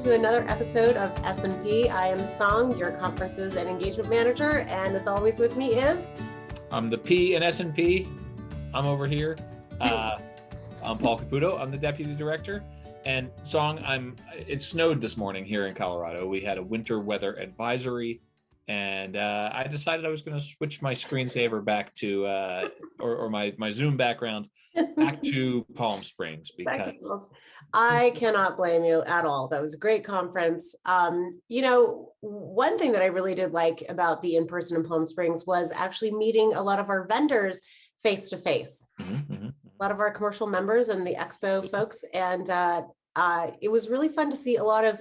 to another episode of S&P. I am Song, your conferences and engagement manager, and as always with me is... I'm the P in S&P. I'm over here. I'm Paul Caputo. I'm the deputy director. And Song, it snowed this morning here in Colorado. We had a winter weather advisory, and I decided I was going to switch my screensaver back to, or my Zoom background back to Palm Springs, because I cannot blame you at all. That was a great conference. One thing that I really did like about the in-person in Palm Springs was actually meeting a lot of our vendors face to face. A lot of our commercial members and the expo folks, and it was really fun to see a lot of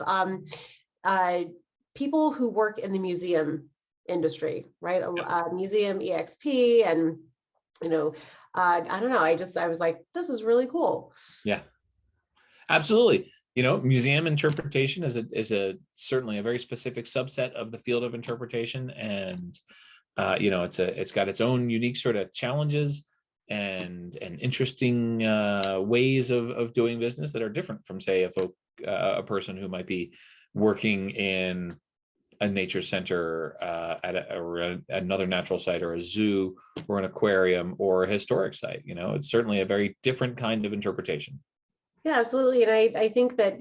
people who work in the museum industry, right? Museum EXP, and I don't know. I was like, this is really cool. Yeah, absolutely. Museum interpretation is certainly a very specific subset of the field of interpretation, and it's got its own unique sort of challenges and interesting ways of doing business that are different from, say, a person who might be working in a nature center or another natural site, or a zoo, or an aquarium, or a historic site. It's certainly a very different kind of interpretation. Yeah, absolutely. And I think that,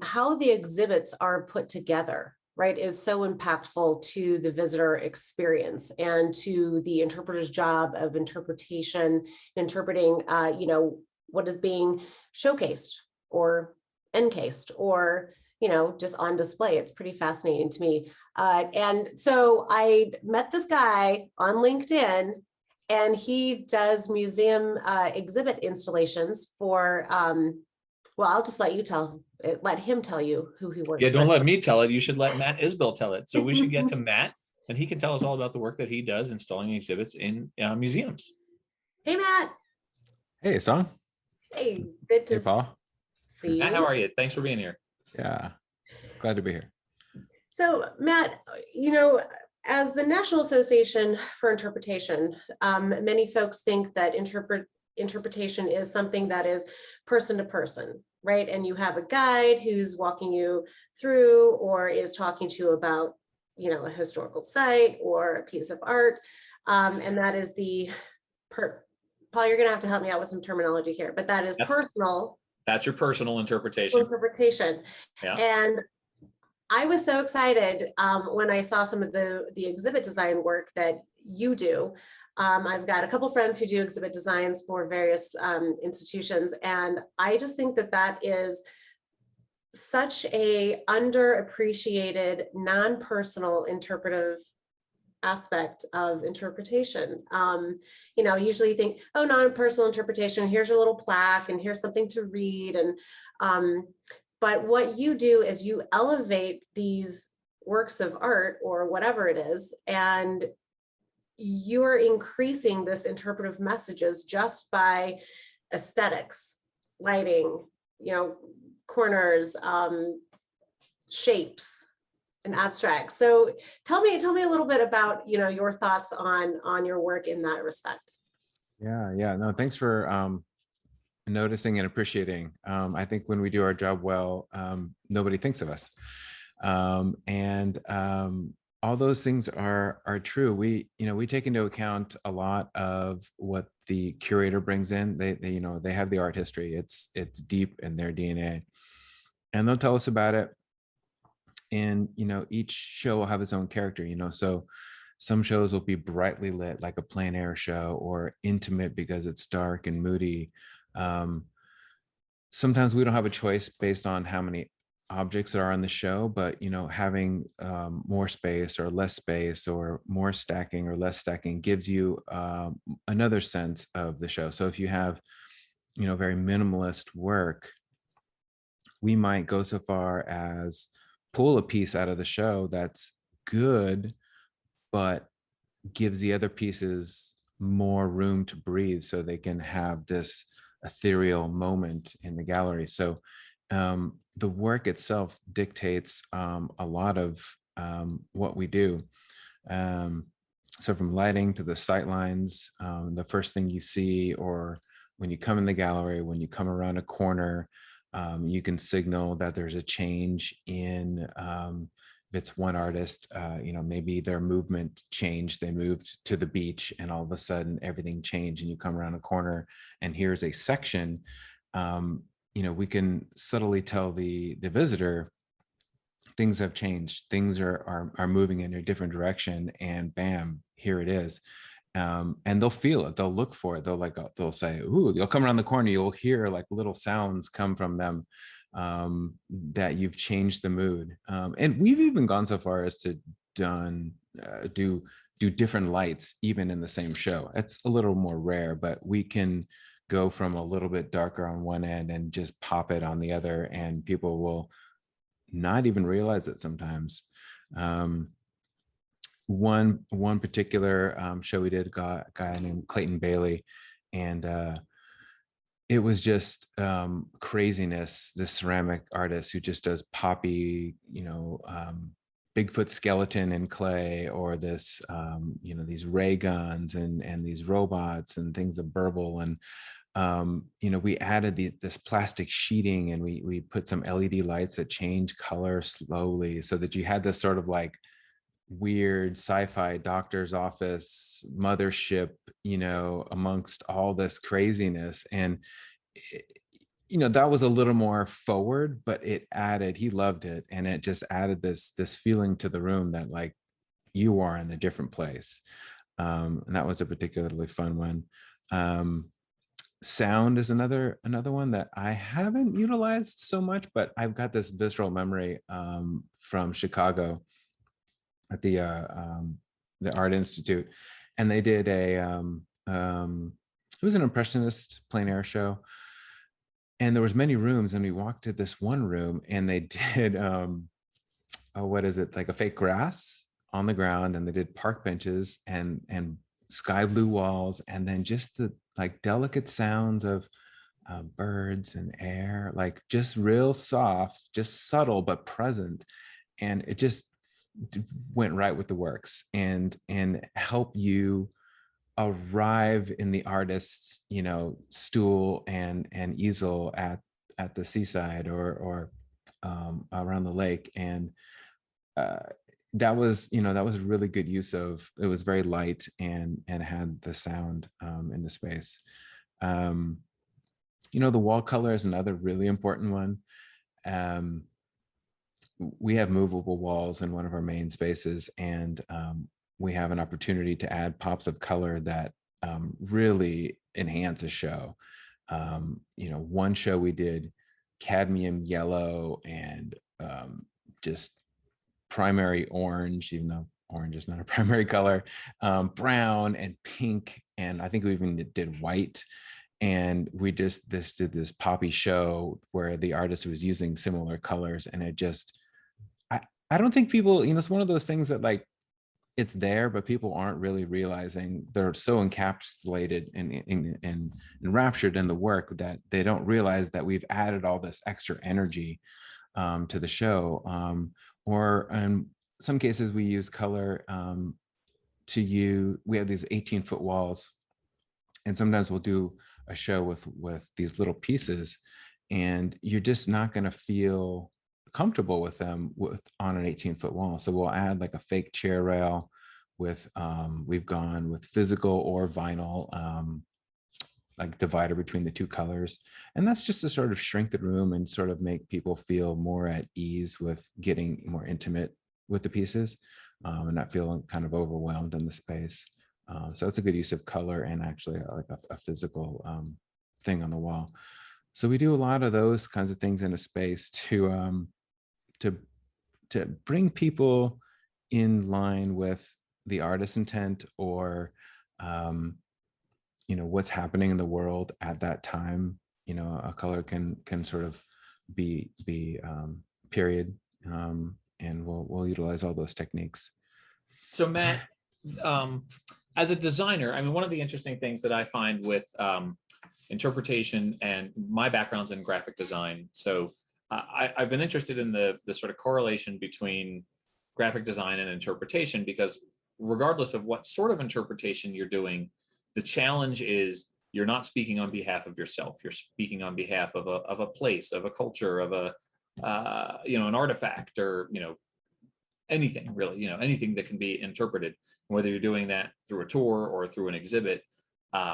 how the exhibits are put together, right, is so impactful to the visitor experience and to the interpreter's job of interpretation, interpreting, what is being showcased or encased or, just on display. It's pretty fascinating to me. And so I met this guy on LinkedIn, and he does museum exhibit installations for, I'll just let him tell you who he works with. Yeah, don't let me tell it. You should let Matt Isble tell it. So we should get to Matt, and he can tell us all about the work that he does installing exhibits in museums. Hey, Matt. Hey, Song. Hey, good to Paul. See you. Matt, how are you? Thanks for being here. Yeah, glad to be here. So, Matt, as the National Association for Interpretation, many folks think that interpretation is something that is person to person, right? And you have a guide who's walking you through, or is talking to you about, a historical site or a piece of art. And that is Paul, you're going to have to help me out with some terminology here, but that's personal. That's your personal interpretation. Yeah. And I was so excited when I saw some of the exhibit design work that you do. I've got a couple friends who do exhibit designs for various institutions, and I just think that is such a underappreciated, non-personal interpretive aspect of interpretation. Usually you think, oh, non-personal interpretation, here's your little plaque and here's something to read, and but what you do is you elevate these works of art or whatever it is, and you're increasing this interpretive messages just by aesthetics, lighting, corners, shapes, and abstract. So tell me a little bit about, your thoughts on your work in that respect. Yeah. No, thanks for noticing and appreciating. I think when we do our job well, nobody thinks of us. And all those things are true. We take into account a lot of what the curator brings in. They have the art history. It's deep in their DNA, and they'll tell us about it. And each show will have its own character. So some shows will be brightly lit, like a plein air show, or intimate because it's dark and moody. Sometimes we don't have a choice based on how many objects are on the show, but having more space or less space, or more stacking or less stacking, gives you another sense of the show. So if you have very minimalist work, we might go so far as pull a piece out of the show that's good, but gives the other pieces more room to breathe so they can have this ethereal moment in the gallery. So the work itself dictates a lot of what we do. So from lighting to the sight lines, the first thing you see, or when you come in the gallery, when you come around a corner, You can signal that there's a change in, if it's one artist, maybe their movement changed, they moved to the beach and all of a sudden everything changed, and you come around a corner and here's a section. We can subtly tell the visitor things have changed, things are moving in a different direction, and bam, here it is. And they'll feel it, they'll look for it, they'll say, ooh, you'll come around the corner, you'll hear like little sounds come from them, that you've changed the mood. And we've even gone so far as to do different lights even in the same show. It's a little more rare, but we can go from a little bit darker on one end and just pop it on the other, and people will not even realize it sometimes. One particular show we did, got a guy named Clayton Bailey, and it was just craziness. This ceramic artist who just does poppy, Bigfoot skeleton in clay, or this, these ray guns and these robots and things that burble. And we added this plastic sheeting, and we put some LED lights that change color slowly, so that you had this sort of like weird sci-fi doctor's office mothership, amongst all this craziness. And that was a little more forward, but he loved it, and it just added this feeling to the room that like you are in a different place. And that was a particularly fun one. Sound is another one that I haven't utilized so much, but I've got this visceral memory from Chicago at the Art Institute, and they did it was an impressionist plein air show, and there was many rooms, and we walked to this one room, and they did what is it, like a fake grass on the ground, and they did park benches and sky blue walls, and then just the like delicate sounds of birds and air, like just real soft, just subtle but present, and it just went right with the works, and help you arrive in the artist's stool and easel at the seaside or around the lake. And that was a really good use of it. Was very light and had the sound in the space. The wall color is another really important one. We have movable walls in one of our main spaces, and we have an opportunity to add pops of color that really enhance a show. One show we did cadmium yellow and just primary orange, even though orange is not a primary color, brown and pink, and I think we even did white. And we did this poppy show where the artist was using similar colors, and it just, I don't think people, it's one of those things that like it's there, but people aren't really realizing. They're so encapsulated and enraptured in the work that they don't realize that we've added all this extra energy to the show. Or in some cases we use color we have these 18-foot walls, and sometimes we'll do a show with these little pieces, and you're just not going to feel comfortable with them on an 18-foot wall. So we'll add like a fake chair rail with we've gone with physical or vinyl like divider between the two colors, and that's just to sort of shrink the room and sort of make people feel more at ease with getting more intimate with the pieces, and not feeling kind of overwhelmed in the space. So it's a good use of color and actually like a physical thing on the wall. So we do a lot of those kinds of things in a space to bring people in line with the artist's intent, or what's happening in the world at that time. A color can sort of be period, and we'll utilize all those techniques. So Matt, as a designer, I mean, one of the interesting things that I find with interpretation, and my background's in graphic design, so I've been interested in the sort of correlation between graphic design and interpretation, because regardless of what sort of interpretation you're doing, the challenge is you're not speaking on behalf of yourself. You're speaking on behalf of a place, of a culture, of a, an artifact, or, anything really, anything that can be interpreted. Whether you're doing that through a tour or through an exhibit,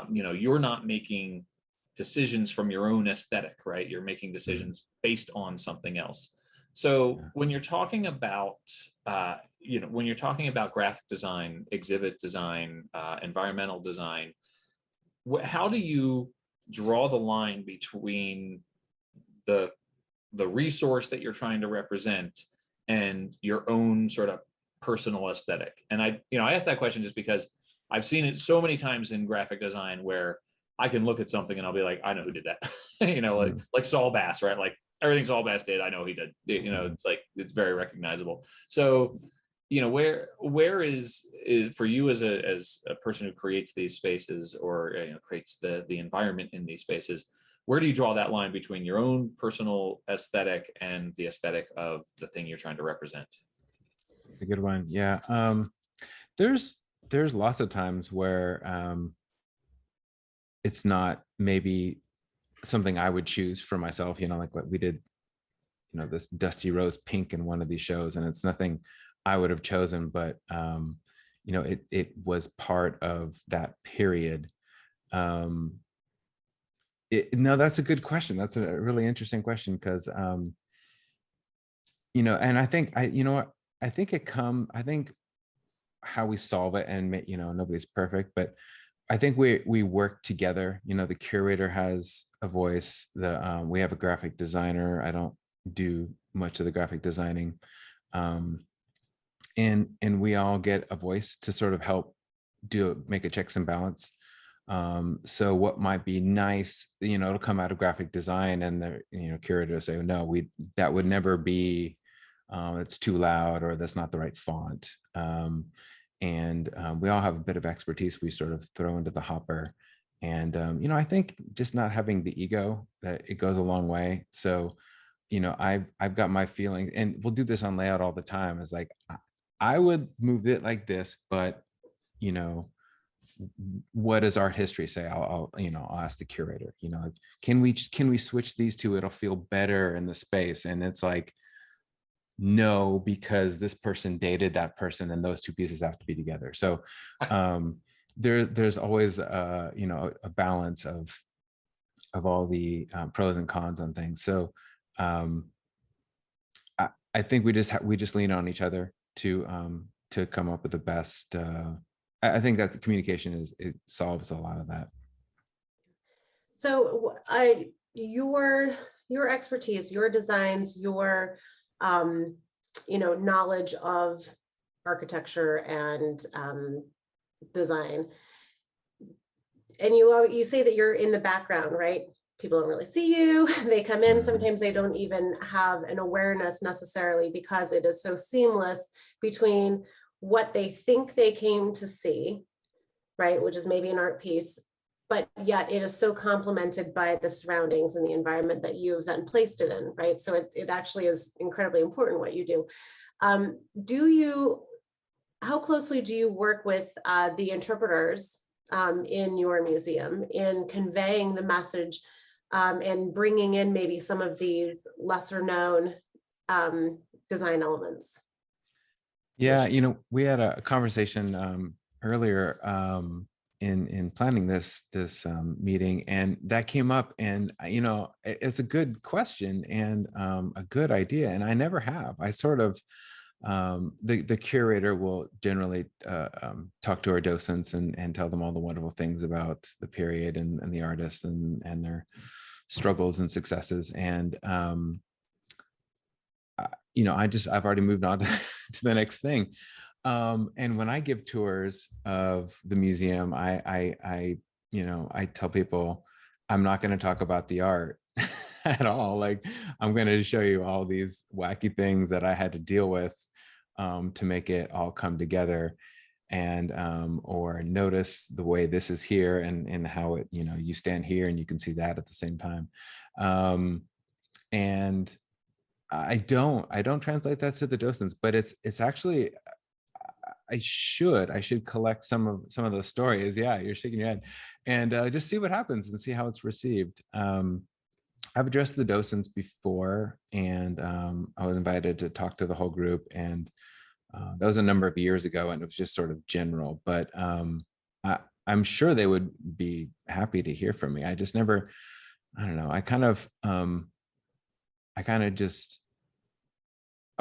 you're not making decisions from your own aesthetic, right? You're making decisions based on something else. So when you're talking about, graphic design, exhibit design, environmental design, how do you draw the line between the resource that you're trying to represent and your own sort of personal aesthetic? And I asked that question just because I've seen it so many times in graphic design where I can look at something and I'll be like, I know who did that. Like Saul Bass, right? Like everything Saul Bass did, I know he did. It's like, it's very recognizable. So, where is for you as a person who creates these spaces, or creates the environment in these spaces, where do you draw that line between your own personal aesthetic and the aesthetic of the thing you're trying to represent? A good one. Yeah. There's lots of times where it's not maybe something I would choose for myself, like what we did, this dusty rose pink in one of these shows, and it's nothing I would have chosen, but it was part of that period. No, that's a good question. That's a really interesting question, because and I think I think how we solve it, and nobody's perfect, but I think we work together. The curator has a voice. We have a graphic designer. I don't do much of the graphic designing, and we all get a voice to sort of help make a checks and balance. So what might be nice, it'll come out of graphic design, and the curator will say, no, that would never be. It's too loud, or that's not the right font. And we all have a bit of expertise we sort of throw into the hopper. And, I think just not having the ego, that it goes a long way. So, I've got my feeling, and we'll do this on layout all the time. It's like, I would move it like this, but, what does art history say? I'll ask the curator, can we switch these two? It'll feel better in the space. And it's like, no, because this person dated that person, and those two pieces have to be together. So there's always a balance of all the pros and cons on things. So I think we just lean on each other to come up with the best. I think that the communication it solves a lot of that. So your expertise, your designs, your knowledge of architecture and design. And you say that you're in the background, right? People don't really see you. They come in, sometimes they don't even have an awareness necessarily, because it is so seamless between what they think they came to see, right? Which is maybe an art piece, but yet it is so complemented by the surroundings and the environment that you've then placed it in, right? So it actually is incredibly important what you do. How closely do you work with the interpreters in your museum in conveying the message and bringing in maybe some of these lesser known design elements? Yeah, we had a conversation earlier in planning this meeting, and that came up, and it's a good question and a good idea, and I never have. I sort of the curator will generally talk to our docents and tell them all the wonderful things about the period and the artists and their struggles and successes, and I've already moved on to the next thing. And when I give tours of the museum, I tell people I'm not going to talk about the art at all. Like, I'm going to show you all these wacky things that I had to deal with to make it all come together, and or notice the way this is here and how it, you stand here and you can see that at the same time. And I don't translate that to the docents, but it's actually, I should collect some of those stories. Yeah, you're shaking your head, and just see what happens and see how it's received. I've addressed the docents before, and I was invited to talk to the whole group, and that was a number of years ago, and it was just sort of general, but I'm sure they would be happy to hear from me. I just never, I don't know. I kind of just,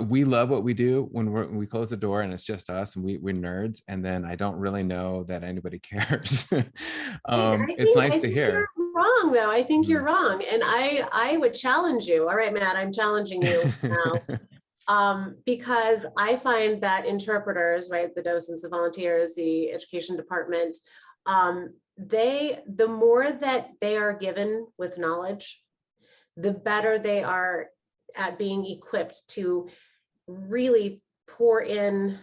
we love what we do when we close the door and it's just us and we're nerds. And then I don't really know that anybody cares. It's nice to hear. You're wrong, though. I think you're wrong. And I would challenge you. All right, Matt, I'm challenging you now. Because I find that interpreters, right, the docents, the volunteers, the education department, the more that they are given with knowledge, the better they are at being equipped to really pour in,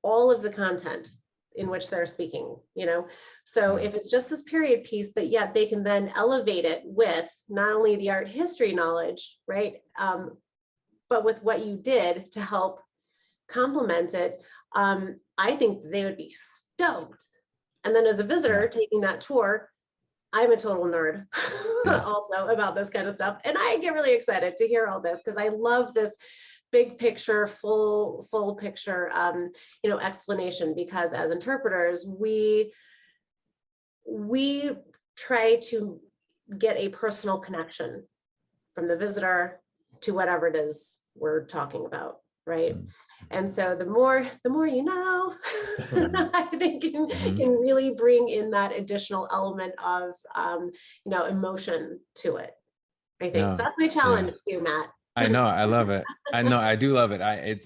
all of the content in which they're speaking, So if it's just this period piece, but yet they can then elevate it with not only the art history knowledge, right, but with what you did to help complement it, I think they would be stoked. And then as a visitor taking that tour, I'm a total nerd also about this kind of stuff. And I get really excited to hear all this because I love this big picture, full picture, explanation, because as interpreters, we try to get a personal connection from the visitor to whatever it is we're talking about. Right. And so the more I think can really bring in that additional element of, emotion to it. I think so. That's my challenge to you, Matt. I know. I love it. I know. I do love it.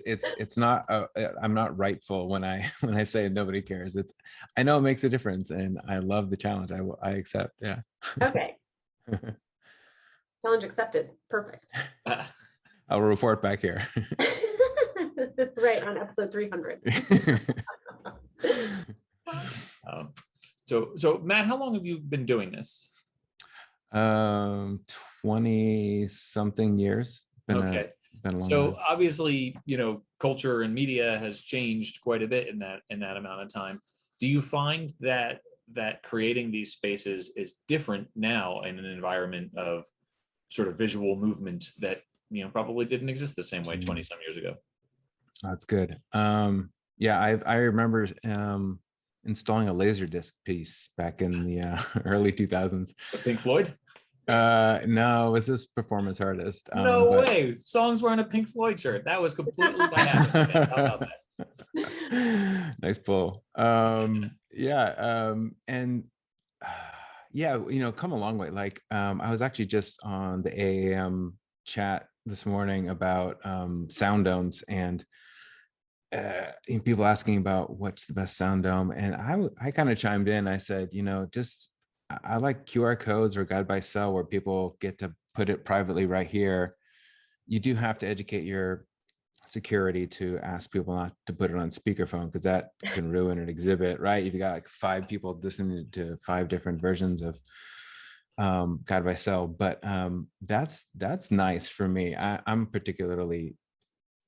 It's not, I'm not rightful when I say nobody cares. I know it makes a difference, and I love the challenge. I accept. Yeah. Okay. Challenge accepted. Perfect. I'll report back here. Right, on episode 300. So Matt, how long have you been doing this? 20 something years. Been a long time. Obviously, culture and media has changed quite a bit in that amount of time. Do you find that creating these spaces is different now in an environment of sort of visual movement that probably didn't exist the same way 20 some years ago? That's good. I remember installing a Laserdisc piece back in the early 2000s. Pink Floyd? No, it was this performance artist. No way. Songs were in a Pink Floyd shirt. That was completely by accident. How about that? Nice pull. And come a long way. Like I was actually just on the AAM chat this morning about sound domes, and people asking about what's the best sound dome, and I kind of chimed in. I said, I like QR codes or guide by cell where people get to put it privately right here. You do have to educate your security to ask people not to put it on speakerphone, because that can ruin an exhibit, right? If you got like 5 people listening to 5 different versions of guide by cell, but that's nice for me. I'm particularly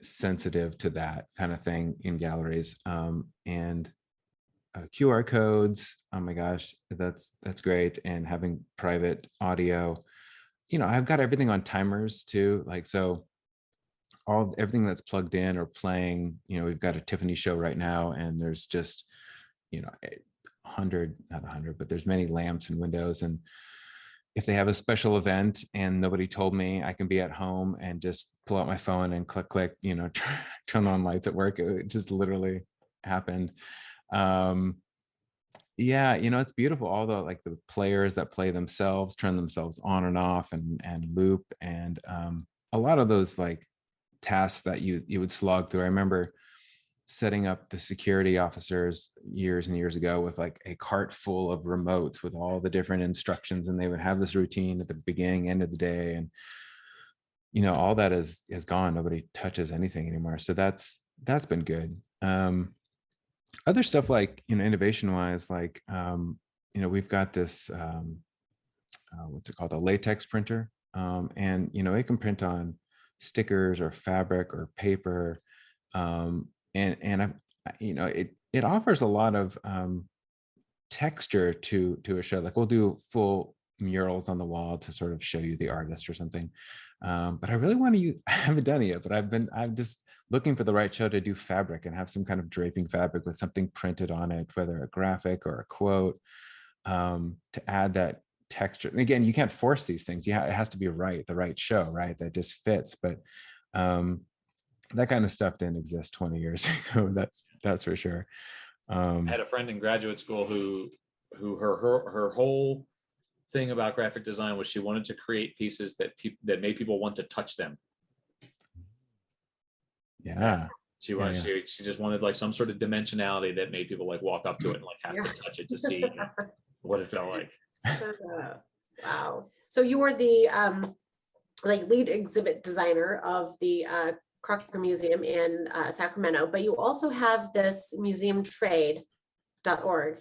sensitive to that kind of thing in galleries, and QR codes. Oh my gosh, that's great. And having private audio, I've got everything on timers too. Like, so everything that's plugged in or playing, we've got a Tiffany show right now, and there's just, 100, not 100, but there's many lamps and windows. And if they have a special event and nobody told me, I can be at home and just pull out my phone and click, turn on lights at work. It just literally happened. It's beautiful. All the players that play themselves, turn themselves on and off and loop. And a lot of those tasks that you would slog through. I remember setting up the security officers years and years ago with a cart full of remotes with all the different instructions, and they would have this routine at the beginning, end of the day, and all that is gone. Nobody touches anything anymore, so that's been good. Other stuff innovation wise, we've got this what's it called, a latex printer, and it can print on stickers or fabric or paper. it offers a lot of texture to a show. Like we'll do full murals on the wall to sort of show you the artist or something. But I really want to I haven't done it yet, but I'm just looking for the right show to do fabric and have some kind of draping fabric with something printed on it, whether a graphic or a quote, to add that texture. And again, you can't force these things. It has to be the right show, right? That just fits. But that kind of stuff didn't exist 20 years ago. That's for sure. I had a friend in graduate school who her whole thing about graphic design was she wanted to create pieces that made people want to touch them. Yeah. She wanted she just wanted like some sort of dimensionality that made people like walk up to it and like have to touch it to see what it felt like. Wow. So you were the like lead exhibit designer of the Crocker Museum in Sacramento, but you also have this museumtrade.org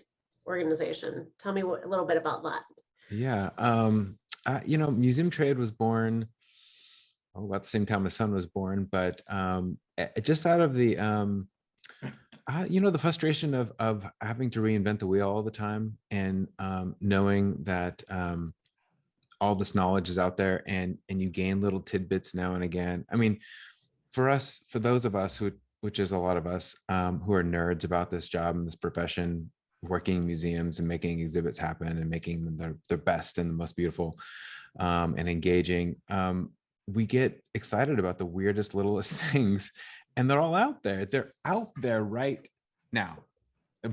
organization. Tell me a little bit about that. Yeah. Museum Trade was born about the same time my son was born, but just out of the, the frustration of having to reinvent the wheel all the time, and knowing that all this knowledge is out there, and you gain little tidbits now and again. I mean, for those of us which is a lot of us, who are nerds about this job and this profession, working in museums and making exhibits happen and making them their best and the most beautiful, and engaging, we get excited about the weirdest, littlest things, and they're all out there. They're out there right now,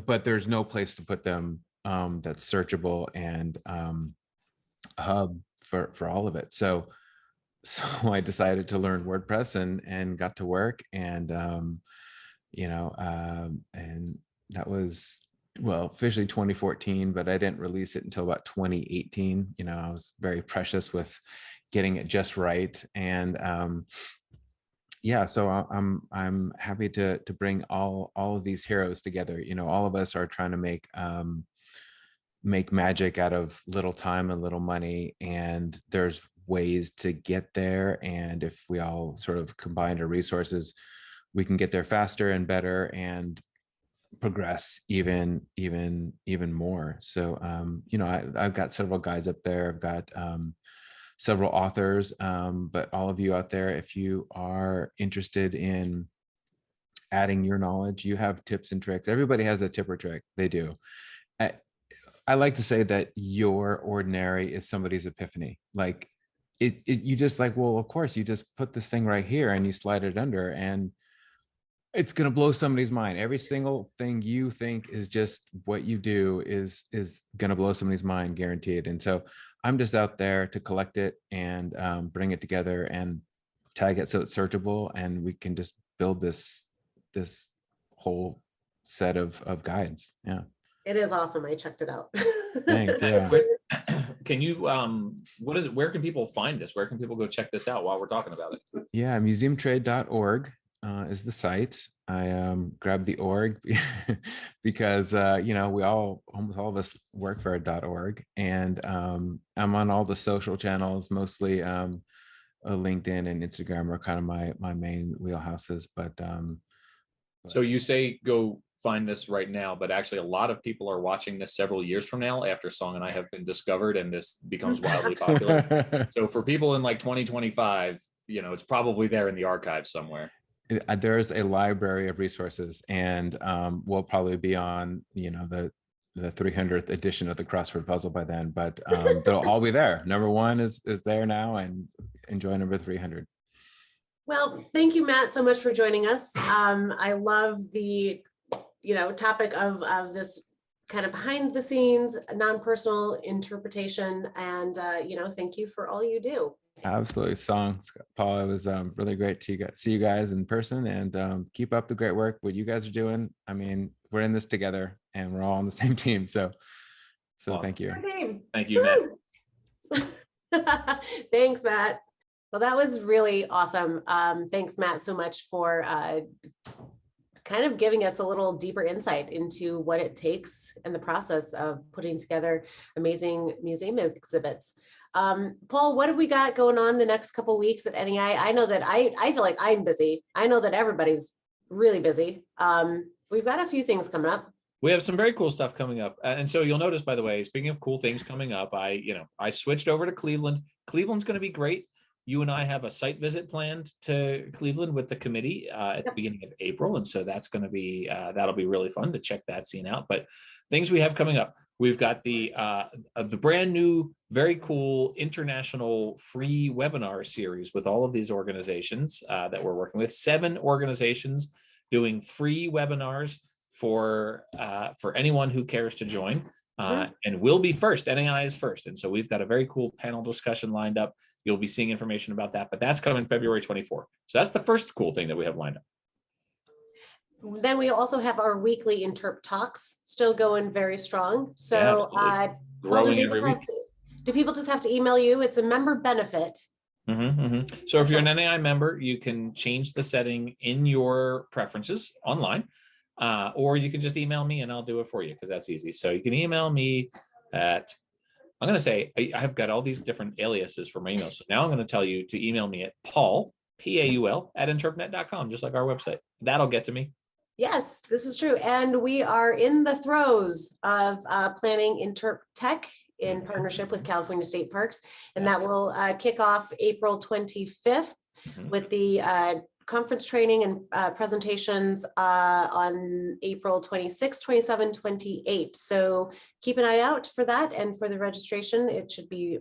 but there's no place to put them that's searchable and a hub for all of it. So I decided to learn WordPress and got to work, and and that was, well, officially 2014, but I didn't release it until about 2018. I was very precious with getting it just right. And so I'm happy to bring all of these heroes together. All of us are trying to make magic out of little time and little money, and there's ways to get there. And if we all sort of combine our resources, we can get there faster and better and progress even more. So I've got several guys up there. I've got several authors, but all of you out there, if you are interested in adding your knowledge, you have tips and tricks. Everybody has a tip or trick. They do. I like to say that your ordinary is somebody's epiphany. Like you just like, well, of course, you just put this thing right here and you slide it under, and it's going to blow somebody's mind. Every single thing you think is just what you do is going to blow somebody's mind, guaranteed. And so I'm just out there to collect it and bring it together and tag it so it's searchable, and we can just build this whole set of guides. Yeah. It is awesome. I checked it out. Thanks. Yeah. Can you, what is it? Where can people find this? Where can people go check this out while we're talking about it? Yeah. Museumtrade.org is the site. I grabbed the org because, almost all of us work for .org, and I'm on all the social channels, mostly LinkedIn and Instagram are kind of my main wheelhouses. But so you say go find this right now, but actually a lot of people are watching this several years from now after Song and I have been discovered and this becomes wildly popular. So for people in like 2025, it's probably there in the archive somewhere. There's a library of resources, and we'll probably be on the 300th edition of the crossword puzzle by then, but they'll all be there. Number 1 is there now, and enjoy number 300. Well, thank you, Matt, so much for joining us. I love the topic of this kind of behind the scenes, non-personal interpretation, and thank you for all you do. Absolutely. Paul, it was really great to see you guys in person, and keep up the great work. What you guys are doing, I mean, we're in this together and we're all on the same team. So awesome. Thank you. Thank you, Matt. Thanks, Matt. Well, that was really awesome. Thanks, Matt, so much for kind of giving us a little deeper insight into what it takes in the process of putting together amazing museum exhibits. Paul, what have we got going on the next couple of weeks at NEI? I know that I feel like I'm busy. I know that everybody's really busy. We've got a few things coming up. We have some very cool stuff coming up. And so you'll notice, by the way, speaking of cool things coming up, I switched over to Cleveland. Cleveland's going to be great. You and I have a site visit planned to Cleveland with the committee at the beginning of April. And so that's going to be, that'll be really fun to check that scene out. But things we have coming up, we've got the brand new, very cool international free webinar series with all of these organizations that we're working with. 7 organizations doing free webinars for anyone who cares to join. And we'll be first. NAI is first. And so we've got a very cool panel discussion lined up. You'll be seeing information about that, but that's coming February 24th. So that's the first cool thing that we have lined up. Then we also have our weekly Interp talks still going very strong. So growing every week. Do people just have to email you? It's a member benefit. So if you're an NAI member, you can change the setting in your preferences online. Or you can just email me and I'll do it for you because that's easy. So you can email me at, I'm going to say, I've got all these different aliases for my email. So now I'm going to tell you to email me at Paul, Paul, @interpnet.com, just like our website. That'll get to me. Yes, this is true. And we are in the throes of planning Interp Tech in partnership with California State Parks. And that will kick off April 25th with the conference training and presentations on April 26, 27, 28. So keep an eye out for that. And for the registration, it should be,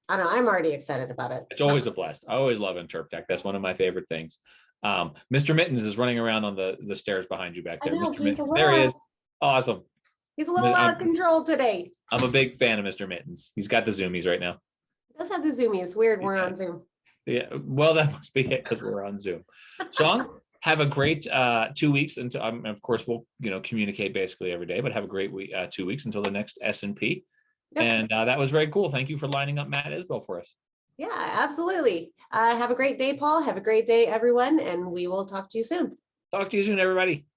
I don't know, I'm already excited about it. It's always a blast. I always love Interp Tech. That's one of my favorite things. Mr. Mittens is running around on the stairs behind you back there. There he is. Awesome. He's a little out of control today. I'm a big fan of Mr. Mittens. He's got the zoomies right now. He does have the zoomies. Weird. We're on Zoom. Yeah, well, that must be it because we're on Zoom. So have a great 2 weeks until, of course, we'll communicate basically every day, but have a great week, 2 weeks until the next S&P. Yep. And that was very cool. Thank you for lining up Matt Isble for us. Yeah, absolutely. Have a great day, Paul. Have a great day, everyone, and we will talk to you soon. Talk to you soon, everybody.